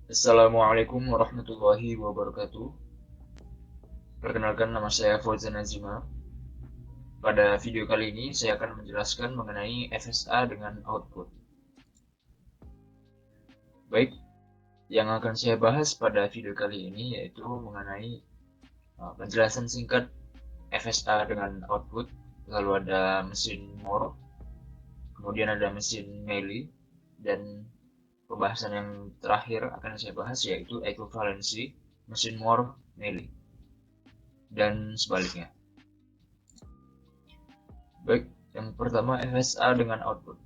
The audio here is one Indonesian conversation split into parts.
Assalamualaikum warahmatullahi wabarakatuh. Perkenalkan, nama saya Fauzan Azima. Pada video kali ini saya akan menjelaskan mengenai FSA dengan output. Baik, yang akan saya bahas pada video kali ini yaitu mengenai penjelasan singkat FSA dengan output, lalu ada mesin Moore, kemudian ada mesin Meili, dan pembahasan yang terakhir akan saya bahas yaitu ekuivalensi mesin Moore Meili dan sebaliknya. Baik, yang pertama FSA dengan output.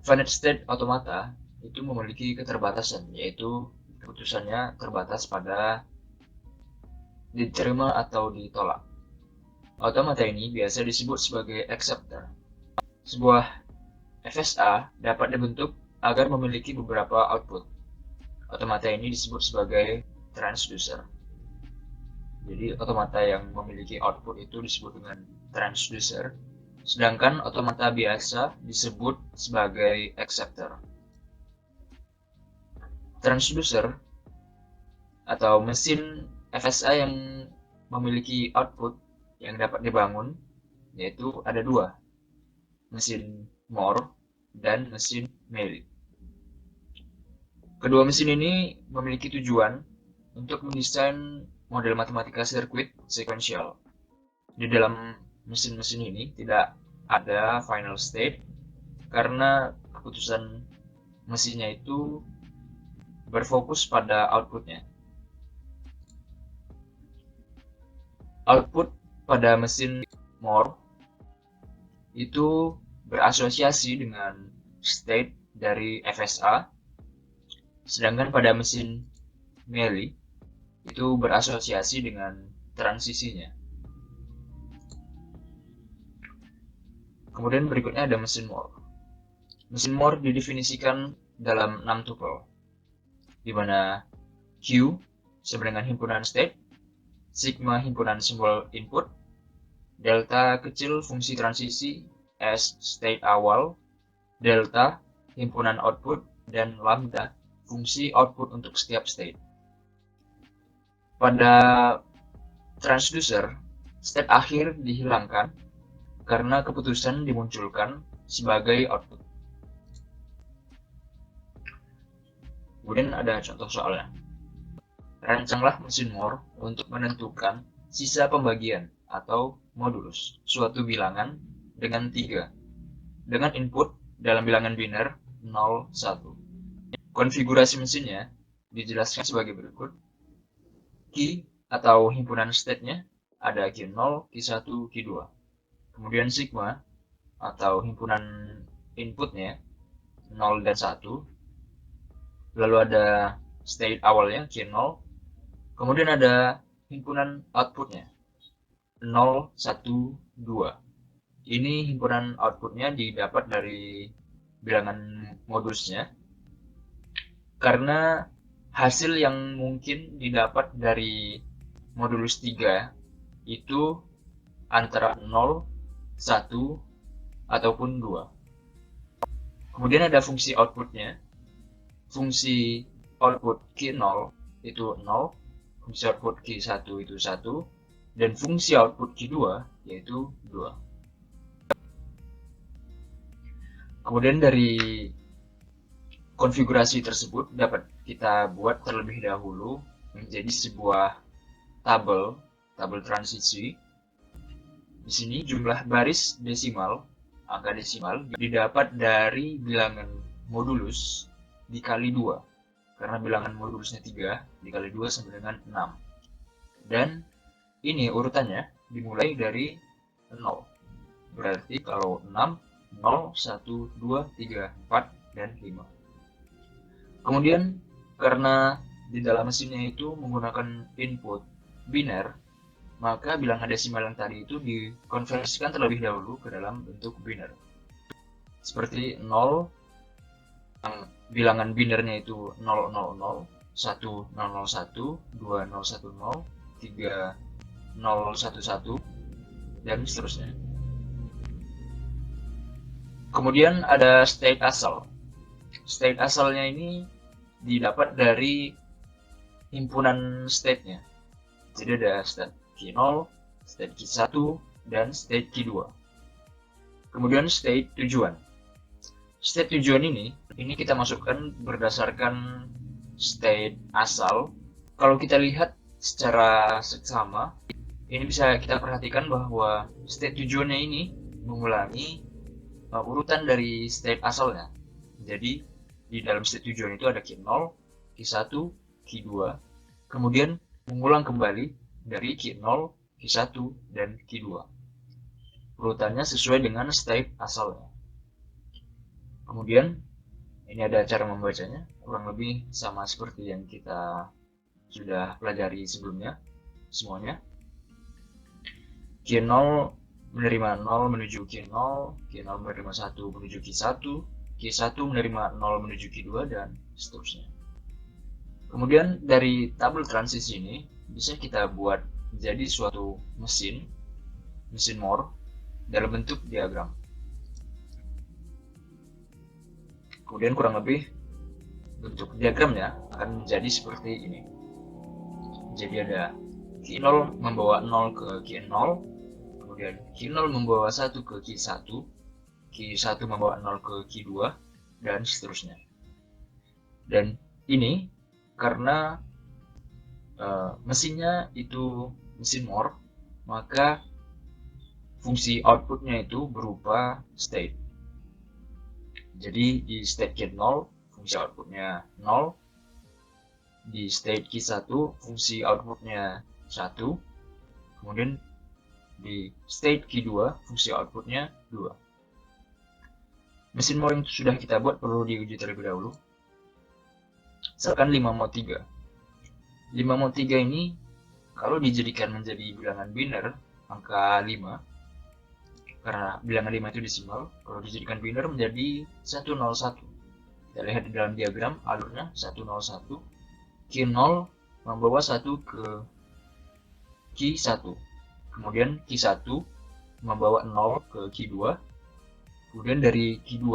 Finite state automata itu memiliki keterbatasan, yaitu keputusannya terbatas pada diterima atau ditolak. Automata ini biasa disebut sebagai acceptor. Sebuah FSA dapat dibentuk agar memiliki beberapa output. Automata ini disebut sebagai transducer. Jadi automata yang memiliki output itu disebut dengan transducer, sedangkan automata biasa disebut sebagai acceptor. Transducer atau mesin FSA yang memiliki output yang dapat dibangun yaitu ada dua, mesin Moore dan mesin Meili. Kedua mesin ini memiliki tujuan untuk mendesain model matematika sirkuit sequential. Di dalam mesin-mesin ini tidak ada final state karena keputusan mesinnya itu berfokus pada outputnya. Output pada mesin Moore itu berasosiasi dengan state dari FSA, sedangkan pada mesin Meili itu berasosiasi dengan transisinya. Kemudian berikutnya ada mesin Moore. Mesin Moore didefinisikan dalam 6 tuple, di mana Q sama dengan himpunan state, sigma himpunan simbol input, delta kecil fungsi transisi, S state awal, delta himpunan output, dan lambda fungsi output untuk setiap state. Pada transducer, state akhir dihilangkan karena keputusan dimunculkan sebagai output. Kemudian ada contoh soalnya. Rancanglah mesin Moore untuk menentukan sisa pembagian atau modulus suatu bilangan dengan 3 dengan input dalam bilangan biner 0, 1. Konfigurasi mesinnya dijelaskan sebagai berikut. Key atau himpunan state-nya ada Q0, Q1, Q2. Kemudian sigma atau himpunan inputnya 0 dan 1. Lalu ada state awalnya Q0. Kemudian ada himpunan outputnya 0, 1, 2. Ini himpunan outputnya didapat dari bilangan modusnya karena hasil yang mungkin didapat dari modulus 3 itu antara 0, 1, ataupun 2. Kemudian ada fungsi outputnya. Fungsi output Q0 itu 0, fungsi output Q1 itu 1, dan fungsi output Q2 yaitu 2. Kemudian dari konfigurasi tersebut dapat kita buat terlebih dahulu menjadi sebuah tabel transisi. Di sini jumlah baris desimal, angka desimal didapat dari bilangan modulus dikali 2. Karena bilangan modulusnya 3 dikali 2 sama dengan 6. Dan ini urutannya dimulai dari 0. Berarti kalau 6, 0, 1, 2, 3, 4, dan 5. Kemudian karena di dalam mesinnya itu menggunakan input biner, maka bilangan desimal yang tadi itu dikonversikan terlebih dahulu ke dalam bentuk biner. Seperti 0, yang bilangan binernya itu 000, 1001, 2010, 3011, dan seterusnya. Kemudian ada state asal. State asalnya ini didapat dari himpunan state-nya. Jadi ada state Q0, state Q1, dan state Q2. Kemudian state tujuan. State tujuan ini kita masukkan berdasarkan state asal. Kalau kita lihat secara seksama, ini bisa kita perhatikan bahwa state tujuannya ini mengulangi urutan dari state asalnya. Jadi di dalam state tujuan itu ada Q0, Q1, Q2, kemudian mengulang kembali dari Q0, Q1, dan Q2. Urutannya sesuai dengan state asalnya. Kemudian ini ada cara membacanya, kurang lebih sama seperti yang kita sudah pelajari sebelumnya semuanya. Q0 menerima 0 menuju Q0, Q0 menerima 1 menuju Q1, Q1 menerima 0 menuju Q2, dan seterusnya. Kemudian dari tabel transisi ini bisa kita buat menjadi suatu mesin Moore dalam bentuk diagram. Kemudian kurang lebih bentuk diagramnya akan menjadi seperti ini. Jadi ada Q0 membawa 0 ke Q0, kemudian Q0 membawa 1 ke Q1, Q1 membawa 0 ke Q2, dan seterusnya. Dan ini karena mesinnya itu mesin Moore, maka fungsi outputnya itu berupa state. Jadi di state Q0 fungsi outputnya 0, di state Q1 fungsi outputnya 1, kemudian di state Q2 fungsi outputnya 2. Mesin Moore yang sudah kita buat perlu diuji terlebih dahulu. Misalkan 5 mod 3. 5 mod 3 ini kalau dijadikan menjadi bilangan biner angka 5, karena bilangan 5 itu desimal, kalau dijadikan biner menjadi 101. Kita lihat di dalam diagram alurnya 101. Q0 membawa 1 ke Q1. Kemudian Q1 membawa 0 ke Q2. Kemudian dari Q2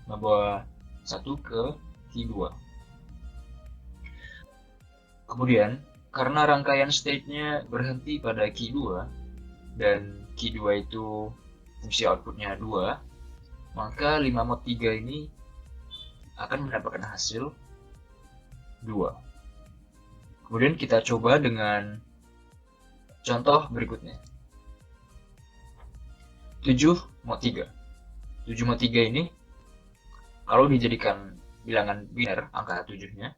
membawa 1 ke Q2. Kemudian karena rangkaian state-nya berhenti pada Q2 dan Q2 itu fungsi outputnya 2, maka 5 mod 3 ini akan mendapatkan hasil 2. Kemudian kita coba dengan contoh berikutnya. 7 mod 3. 7 mod 3 ini kalau dijadikan bilangan biner angka 7-nya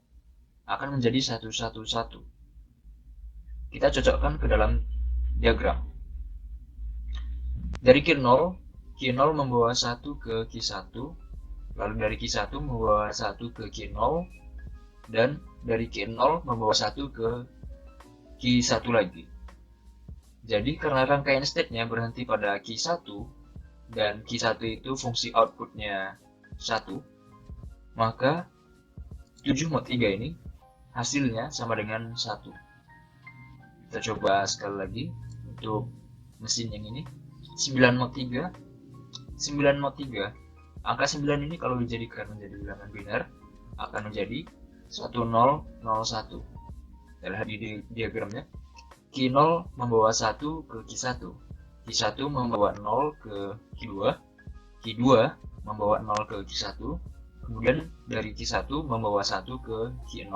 akan menjadi 111. Kita cocokkan ke dalam diagram. Dari Q0 membawa 1 ke Q1, lalu dari Q1 membawa 1 ke Q0, dan dari Q0 membawa 1 ke Q1 lagi. Jadi karena rangkaian state-nya berhenti pada Q1 dan Q1 itu fungsi outputnya 1, maka 7 mod 3 ini hasilnya sama dengan 1. Kita coba sekali lagi untuk mesin yang ini. 9 mod 3. 9 mod 3. Angka 9 ini kalau dijadikan menjadi bilangan biner akan menjadi 1001. Kita lihat di diagramnya. Q0 membawa 1 ke Q1. Q1 membawa 0 ke Q2. Q2 membawa 0 ke Q1. Kemudian dari Q1 membawa 1 ke Q0.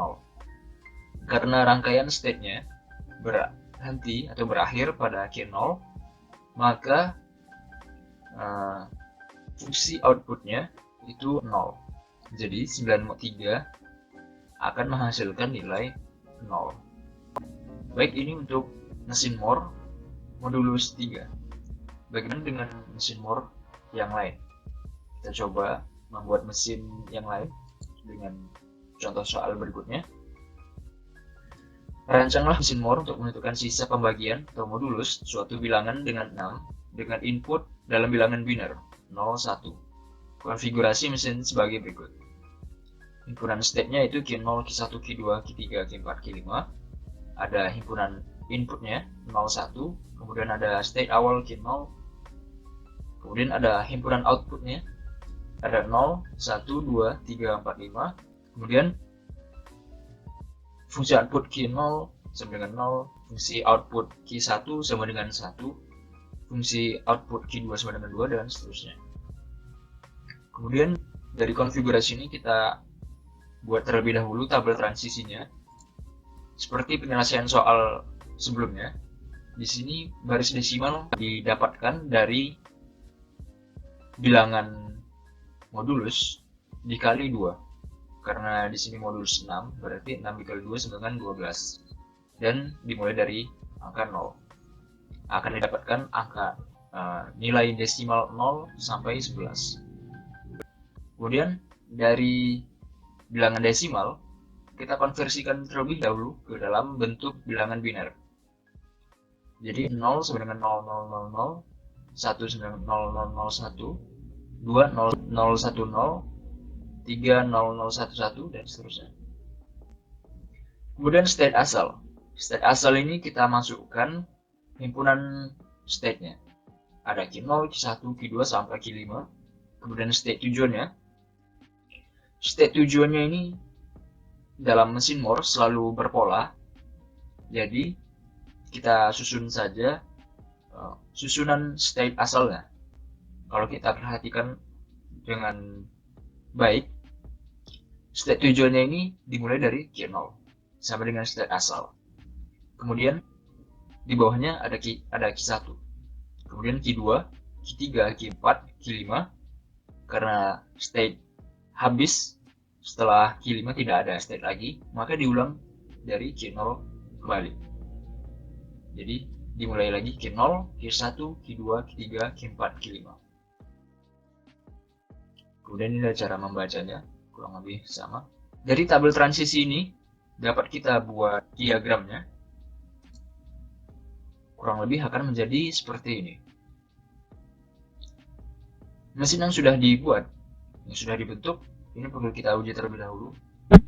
Karena rangkaian state-nya berhenti atau berakhir pada Q0, maka fungsi outputnya itu 0. Jadi 9 mod 3 akan menghasilkan nilai 0. Baik, ini untuk mesin Moore modulus 3. Bagaimana dengan mesin Moore yang lain? Kita coba membuat mesin yang lain dengan contoh soal berikutnya. Rancanglah mesin Moore untuk menentukan sisa pembagian atau modulus suatu bilangan dengan 6 dengan input dalam bilangan biner 0, 1. Konfigurasi mesin sebagai berikut. Himpunan state-nya itu Q0, Q1, Q2, Q3, Q4, Q5. Ada himpunan inputnya 0, 1. Kemudian ada state awal Q0. Kemudian ada himpunan outputnya. Ada 0, 1, 2, 3, 4, 5. Kemudian fungsi output Q0 sama dengan 0, fungsi output Q1 sama dengan 1, fungsi output Q2 sama dengan 2, dan seterusnya. Kemudian dari konfigurasi ini kita buat terlebih dahulu tabel transisinya. Seperti penyelesaian soal sebelumnya, di sini baris desimal didapatkan dari bilangan modulus dikali 2. Karena di sini modulus 6, berarti 6 dikali 2 sama dengan 12. Dan dimulai dari angka 0. Akan didapatkan angka nilai desimal 0 sampai 11. Kemudian dari bilangan desimal, kita konversikan terlebih dahulu ke dalam bentuk bilangan biner. Jadi 0 sama dengan 0000, 1 sama dengan 0001, 2 0010, 3 0011, dan seterusnya. Kemudian state asal. State asal ini kita masukkan himpunan state-nya. Ada Q0, Q1, Q2 sampai Q5. Kemudian state tujuannya. State tujuannya ini dalam mesin Moore selalu berpola. Jadi kita susun saja susunan state asalnya. Kalau kita perhatikan dengan baik, state tujuannya ini dimulai dari Q0 sama dengan state asal. Kemudian di bawahnya ada Q1. Kemudian Q2, Q3, Q4, Q5. Karena state habis setelah Q5 tidak ada state lagi, maka diulang dari Q0 kembali. Jadi dimulai lagi Q0, Q1, Q2, Q3, Q4, Q5. Kemudian ini adalah cara membacanya, kurang lebih sama. Dari tabel transisi ini dapat kita buat diagramnya. Kurang lebih akan menjadi seperti ini. Mesin yang sudah dibuat, yang sudah dibentuk, ini perlu kita uji terlebih dahulu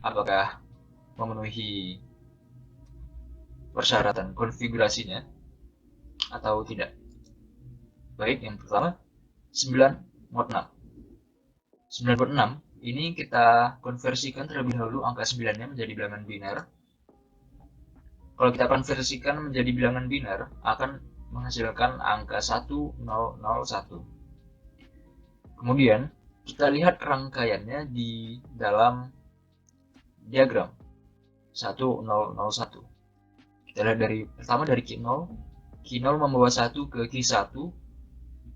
apakah memenuhi persyaratan konfigurasinya atau tidak. Baik, yang pertama 9 mod 6. 9/6 ini kita konversikan terlebih dahulu angka 9-nya menjadi bilangan biner. Kalau kita konversikan menjadi bilangan biner, akan menghasilkan angka 1001. Kemudian kita lihat rangkaiannya di dalam diagram 1001. Kita lihat pertama dari Q0. Q0 membawa 1 ke Q1.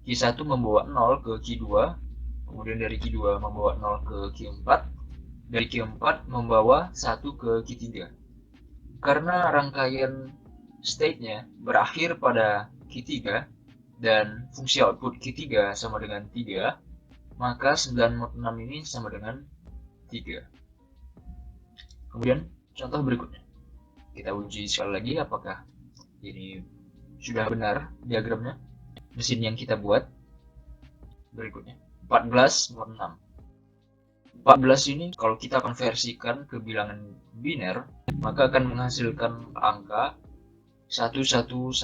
Q1 membawa 0 ke Q2. Kemudian dari Q2 membawa 0 ke Q4. Dari Q4 membawa 1 ke Q3. Karena rangkaian state-nya berakhir pada Q3 dan fungsi output Q3 sama dengan 3, maka 9 mod 6 ini sama dengan 3. Kemudian contoh berikutnya. Kita uji sekali lagi apakah ini sudah benar diagramnya mesin yang kita buat. Berikutnya 14 mod 6. 14 ini kalau kita konversikan ke bilangan biner, maka akan menghasilkan angka 1110.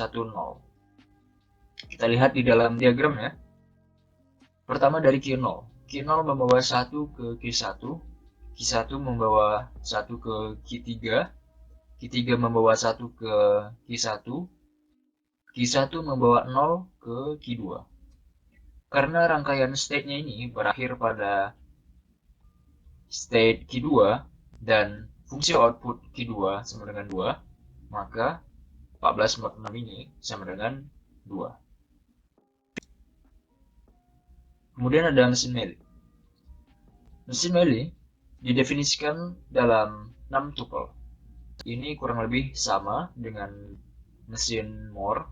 Kita lihat di dalam diagramnya. Pertama dari Q0. Q0 membawa 1 ke Q1. Q1 membawa 1 ke Q3. Q3 membawa 1 ke Q1. Q1 membawa 0 ke Q2. Karena rangkaian state-nya ini berakhir pada state Q2 dan fungsi output Q2 sama dengan 2, maka 14 mod 6 ini sama dengan 2. Kemudian ada mesin Meili. Mesin Meili didefinisikan dalam 6 tuple. Ini kurang lebih sama dengan mesin Moore.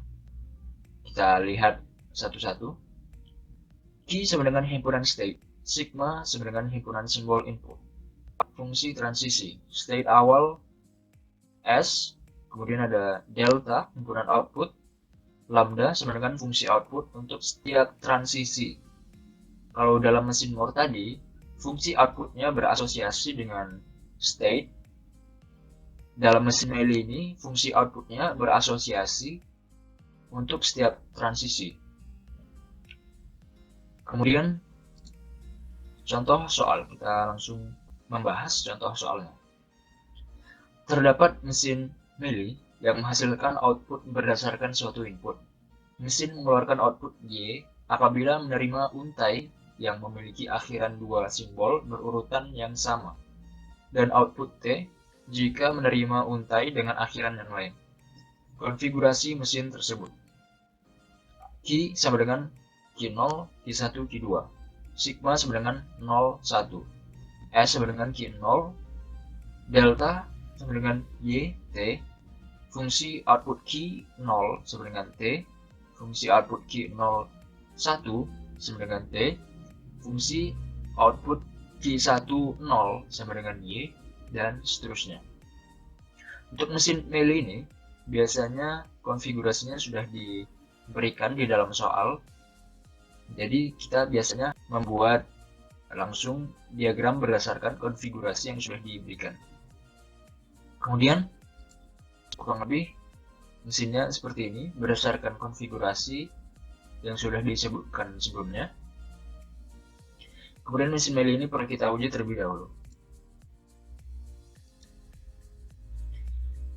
Kita lihat satu-satu. Q sama dengan himpunan state. Sigma sama dengan himpunan simbol input. Fungsi transisi. State awal S. Kemudian ada delta, himpunan output. Lambda sama dengan fungsi output untuk setiap transisi. Kalau dalam mesin Moore tadi, fungsi outputnya berasosiasi dengan state. Dalam mesin Meili ini, fungsi outputnya berasosiasi untuk setiap transisi. Kemudian, contoh soal. Kita langsung membahas contoh soalnya. Terdapat mesin Meili yang menghasilkan output berdasarkan suatu input. Mesin mengeluarkan output Y apabila menerima untai yang memiliki akhiran dua simbol berurutan yang sama, dan output T jika menerima untai dengan akhiran yang lain. Konfigurasi mesin tersebut. Q sama dengan Q0, Q1, Q2. Sigma sama dengan 0, 1. S sama dengan Q0. Delta sama dengan Y, T. Fungsi output Q0 sama dengan T. Fungsi output Q0, 1 sama dengan T. Fungsi output Q1, 0 sama dengan Y, dan seterusnya. Untuk mesin Meili ini, biasanya konfigurasinya sudah diberikan di dalam soal. Jadi kita biasanya membuat langsung diagram berdasarkan konfigurasi yang sudah diberikan. Kemudian kurang lebih mesinnya seperti ini berdasarkan konfigurasi yang sudah disebutkan sebelumnya. Kemudian mesin Meili ini perlu kita uji terlebih dahulu.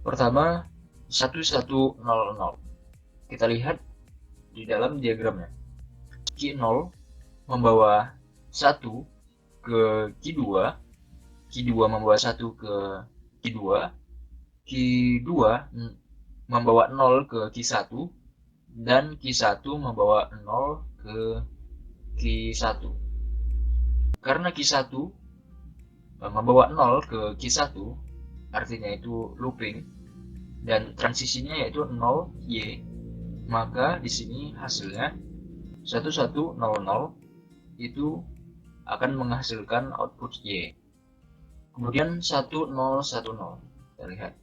Pertama, 1100. Kita lihat di dalam diagramnya. Q0 membawa 1 ke Q2, Q2 membawa 1 ke Q2, Q2 membawa 0 ke Q1, dan Q1 membawa 0 ke Q1. Karena Q1 membawa 0 ke Q1, artinya itu looping, dan transisinya yaitu 0Y, maka di sini hasilnya 1100 itu akan menghasilkan output Y. Kemudian 1010, kita lihat.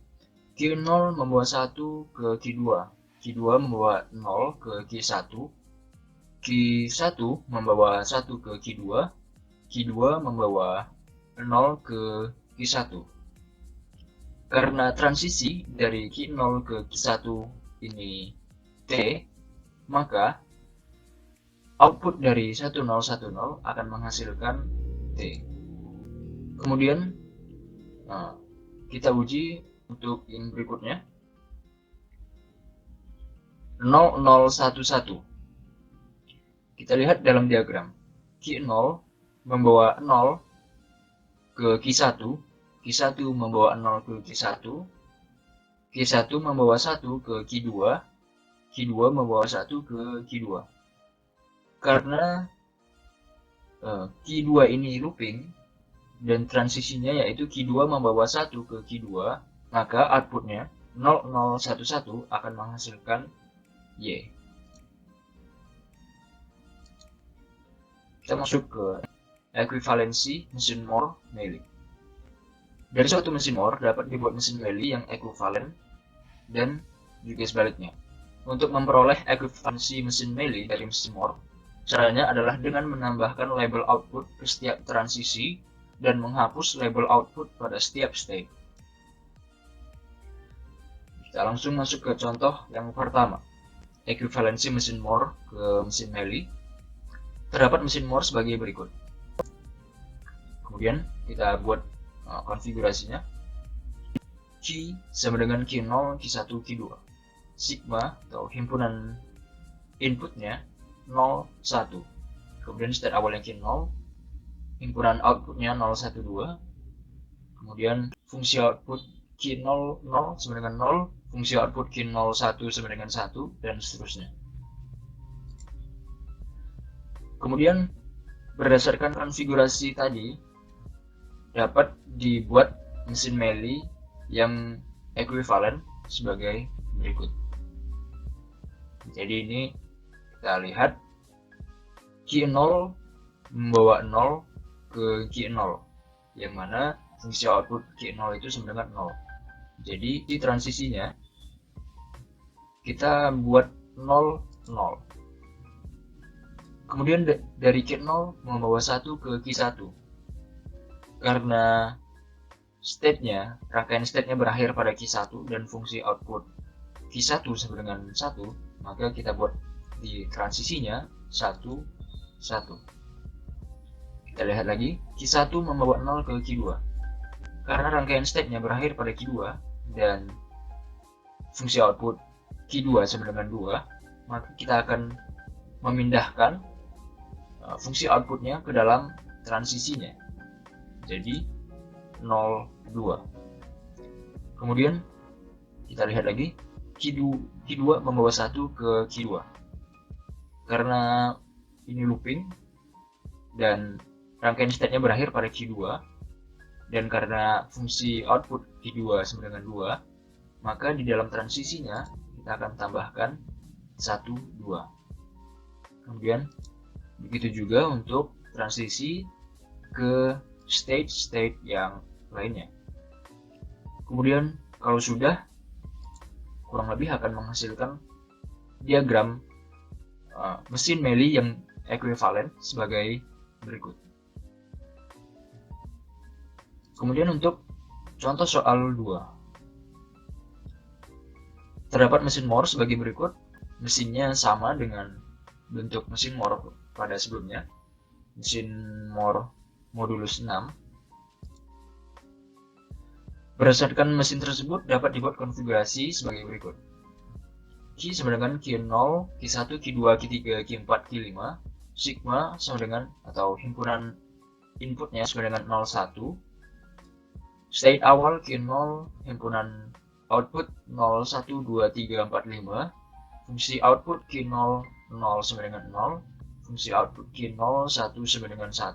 Q0 membawa 1 ke Q2, Q2 membawa 0 ke Q1, Q1 membawa 1 ke Q2, Q2 membawa 0 ke Q1. Karena transisi dari Q0 ke Q1 ini T, maka output dari 1010 akan menghasilkan T. Kemudian kita uji untuk yang berikutnya. 0011. Kita lihat dalam diagram. Q0 membawa 0 ke Q1, Q1 membawa 0 ke Q1, Q1 membawa 1 ke Q2, Q2 membawa 1 ke Q2. Karena Q2 ini looping dan transisinya yaitu Q2 membawa 1 ke Q2, maka outputnya 0011 akan menghasilkan Y. Kita masuk ke ekuivalensi mesin Moore Meili. Dari suatu mesin Moore dapat dibuat mesin Meili yang ekuivalen dan juga sebaliknya. Untuk memperoleh ekuivalensi mesin Meili dari mesin Moore, caranya adalah dengan menambahkan label output ke setiap transisi dan menghapus label output pada setiap state. Kita langsung masuk ke contoh yang pertama. Ekuivalensi mesin Moore ke mesin Meili. Terdapat mesin Moore sebagai berikut. Kemudian kita buat konfigurasinya. Q sama dengan Q0, Q1, Q2. Sigma atau himpunan inputnya 0, 1. Kemudian state awalnya Q0, himpunan outputnya 0, 1, 2. Kemudian fungsi output Q0, 0 sama dengan 0, fungsi output Q0, 1 sama dengan 1, dan seterusnya. Kemudian berdasarkan konfigurasi tadi dapat dibuat mesin Meili yang ekuivalen sebagai berikut. Jadi ini kita lihat Q0 membawa 0 ke Q0, yang mana fungsi output Q0 itu sama dengan 0. Jadi di transisinya kita buat 0, 0. Kemudian dari Q0 membawa 1 ke Q1. Karena rangkaian state-nya berakhir pada Q1 dan fungsi output Q1 sama dengan 1, maka kita buat di transisinya 1, 1. Kita lihat lagi, Q1 membawa 0 ke Q2. karena rangkaian state-nya berakhir pada Q2 dan fungsi output Q2 sama dengan 2, maka kita akan memindahkan fungsi outputnya ke dalam transisinya. Jadi 0, 2. Kemudian kita lihat lagi, Q2 membawa 1 ke Q2. Karena ini looping dan rangkaian state-nya berakhir pada Q2, dan karena fungsi output Q2 sama dengan 2, maka di dalam transisinya kita akan tambahkan 1, 2. Kemudian begitu juga untuk transisi ke state-state yang lainnya. Kemudian kalau sudah, kurang lebih akan menghasilkan diagram mesin Meili yang ekuivalen sebagai berikut. Kemudian untuk contoh soal 2. Terdapat mesin Moore sebagai berikut. Mesinnya sama dengan bentuk mesin Moore pada sebelumnya. Mesin Moore modulus 6. Berdasarkan mesin tersebut dapat dibuat konfigurasi sebagai berikut. Q sama dengan Q0, Q1, Q2, Q3, Q4, Q5. Sigma sama dengan atau himpunan inputnya sama dengan 01. State awal Q0, himpunan output 0, 1, 2, 3, 4, 5. Fungsi output Q0, 0 sama dengan 0. Fungsi output Q0, 1 sama dengan 1.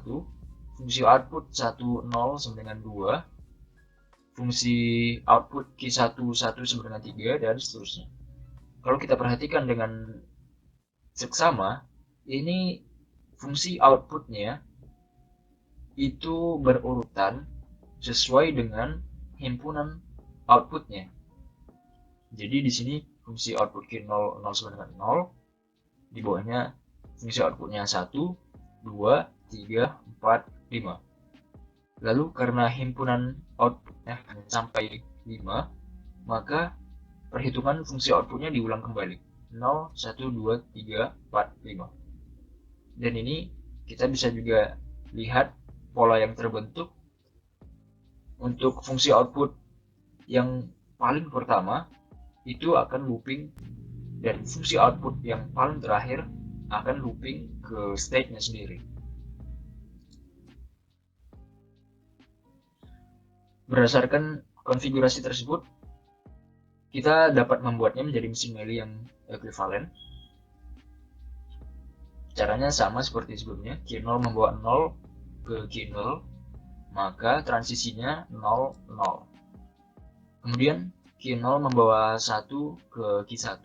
Fungsi output 1, 0 sama dengan 2. Fungsi output Q1, 1 sama dengan 3, dan seterusnya. Kalau kita perhatikan dengan seksama, ini fungsi outputnya itu berurutan sesuai dengan himpunan outputnya. Jadi di sini fungsi output Q0, 0 sama dengan 0. Di bawahnya fungsi outputnya 1, 2, 3, 4, 5. Lalu karena himpunan outputnya sampai 5, maka perhitungan fungsi outputnya diulang kembali. 0, 1, 2, 3, 4, 5. Dan ini kita bisa juga lihat pola yang terbentuk untuk fungsi output yang paling pertama itu akan looping, dan fungsi output yang paling terakhir akan looping ke state-nya sendiri. Berdasarkan konfigurasi tersebut, kita dapat membuatnya menjadi mesin Meili yang ekuivalen. Caranya sama seperti sebelumnya. Q0 membawa 0 ke Q0, maka transisinya 0, 0. Kemudian Q0 membawa 1 ke Q1.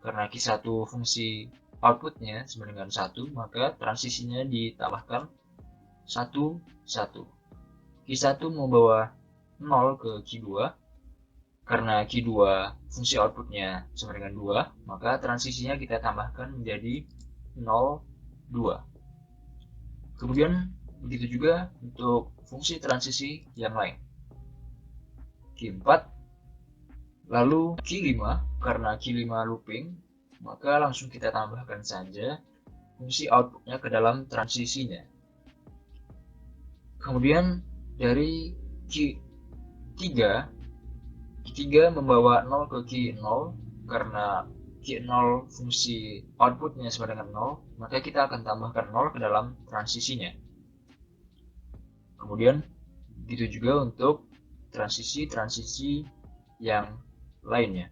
Karena Q1 fungsi outputnya sama dengan 1, maka transisinya ditambahkan 1, 1. Q1 membawa 0 ke Q2. Karena Q2 fungsi outputnya sama dengan 2, maka transisinya kita tambahkan menjadi 0, 2. Kemudian begitu juga untuk fungsi transisi yang lain. Q4, lalu Q5, karena Q5 looping, maka langsung kita tambahkan saja fungsi outputnya ke dalam transisinya. Kemudian dari Q3 membawa 0 ke Q0, karena Q0 fungsi outputnya sama dengan 0, maka kita akan tambahkan 0 ke dalam transisinya. Kemudian begitu juga untuk transisi-transisi yang lainnya.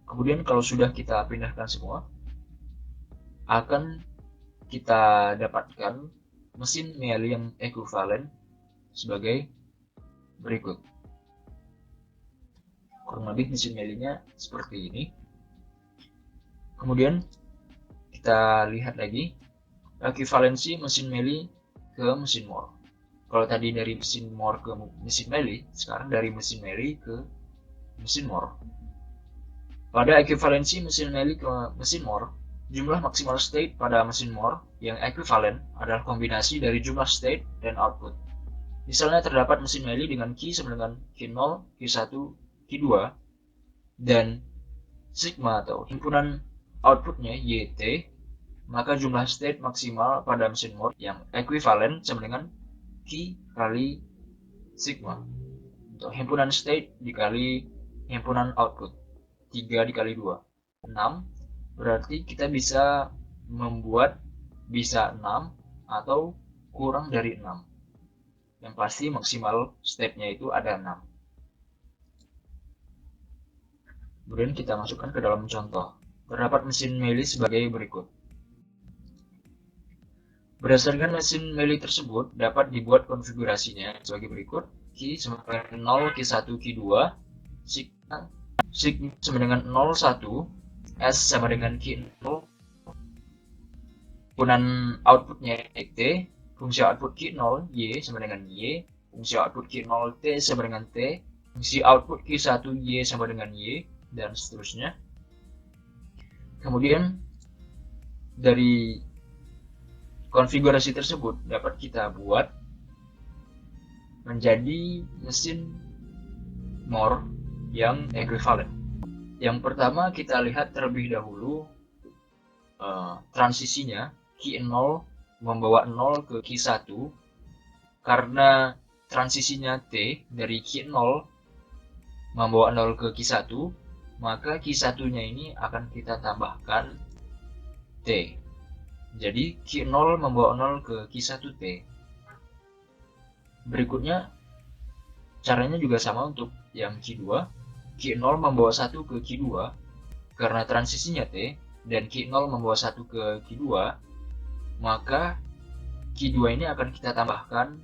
Kemudian kalau sudah kita pindahkan semua, akan kita dapatkan mesin Meili yang ekuivalen sebagai berikut. Kurang lebih mesin Meili-nya seperti ini. Kemudian kita lihat lagi ekuivalensi mesin Meili ke mesin Moore. Kalau tadi dari mesin Moore ke mesin Meili, sekarang dari mesin Meili ke mesin Moore. Pada ekuivalensi mesin Meili ke mesin Moore, jumlah maksimal state pada mesin Moore yang ekuivalen adalah kombinasi dari jumlah state dan output. Misalnya terdapat mesin Meili dengan Q sama dengan Q0, Q1, Q2, dan sigma atau himpunan outputnya YT, maka jumlah state maksimal pada mesin Moore yang ekuivalen sama dengan Q kali sigma. Untuk himpunan state dikali himpunan output, 3 dikali 2, 6. Berarti kita bisa membuat bisa 6 atau kurang dari 6. Yang pasti maksimal step-nya itu ada 6. Kemudian kita masukkan ke dalam contoh. Terdapat mesin Meili sebagai berikut. Berdasarkan mesin Meili tersebut, dapat dibuat konfigurasinya sebagai berikut. Q sama dengan 0, Q1, Q2, sigma sama dengan 0, 1, S sama dengan Q0, himpunan outputnya T, fungsi output Q0, Y sama dengan Y, fungsi output Q0, T sama dengan T, fungsi output Q1, Y sama dengan Y, dan seterusnya. Kemudian dari konfigurasi tersebut dapat kita buat menjadi mesin Moore yang ekuivalen. Yang pertama kita lihat terlebih dahulu transisinya. Q0 membawa 0 ke Q1 karena transisinya T dari Q0 membawa 0 ke Q1, maka Q1 nya ini akan kita tambahkan T. Jadi Q0 membawa 0 ke Q1T. Berikutnya caranya juga sama untuk yang Q2. Q0 membawa 1 ke Q2 karena transisinya T, dan Q0 membawa 1 ke Q2, maka Q2 ini akan kita tambahkan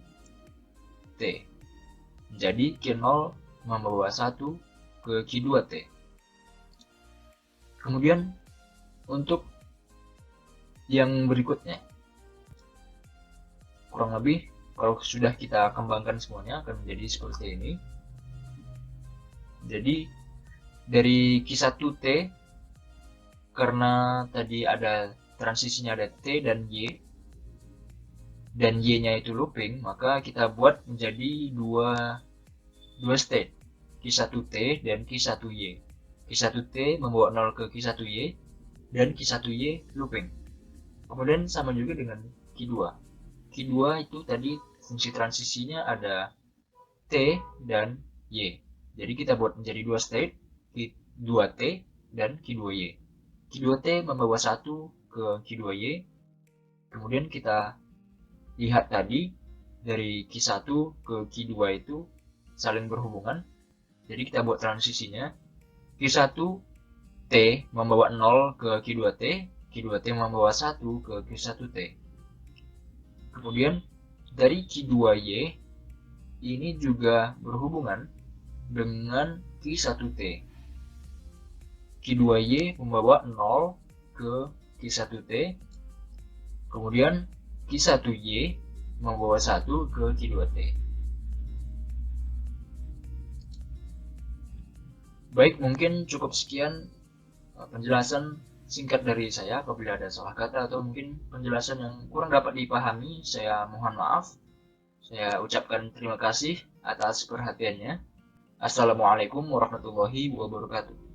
T. Jadi Q0 membawa 1 ke Q2T. Kemudian untuk yang berikutnya, kurang lebih kalau sudah kita kembangkan semuanya akan menjadi seperti ini. Jadi dari Q1T, karena tadi ada transisinya ada T dan Y, dan Y-nya itu looping, maka kita buat menjadi dua state, Q1T dan Q1Y. Q1T membawa 0 ke Q1Y, dan Q1Y looping. Kemudian sama juga dengan Q2. Q2 itu tadi fungsi transisinya ada T dan Y. Jadi kita buat menjadi dua state, Q2T dan Q2Y. Q2T membawa 1 ke Q2Y. Kemudian kita lihat tadi dari Q1 ke Q2 itu saling berhubungan. Jadi kita buat transisinya. Q1T membawa 0 ke Q2T, Q2T membawa 1 ke Q1T. Kemudian dari Q2Y ini juga berhubungan dengan Q1T. Q2Y membawa 0 ke Q1T. Kemudian Q1Y membawa 1 ke Q2T. Baik, mungkin cukup sekian penjelasan singkat dari saya. Apabila ada salah kata atau mungkin penjelasan yang kurang dapat dipahami, saya mohon maaf. Saya ucapkan terima kasih atas perhatiannya. Assalamualaikum warahmatullahi wabarakatuh.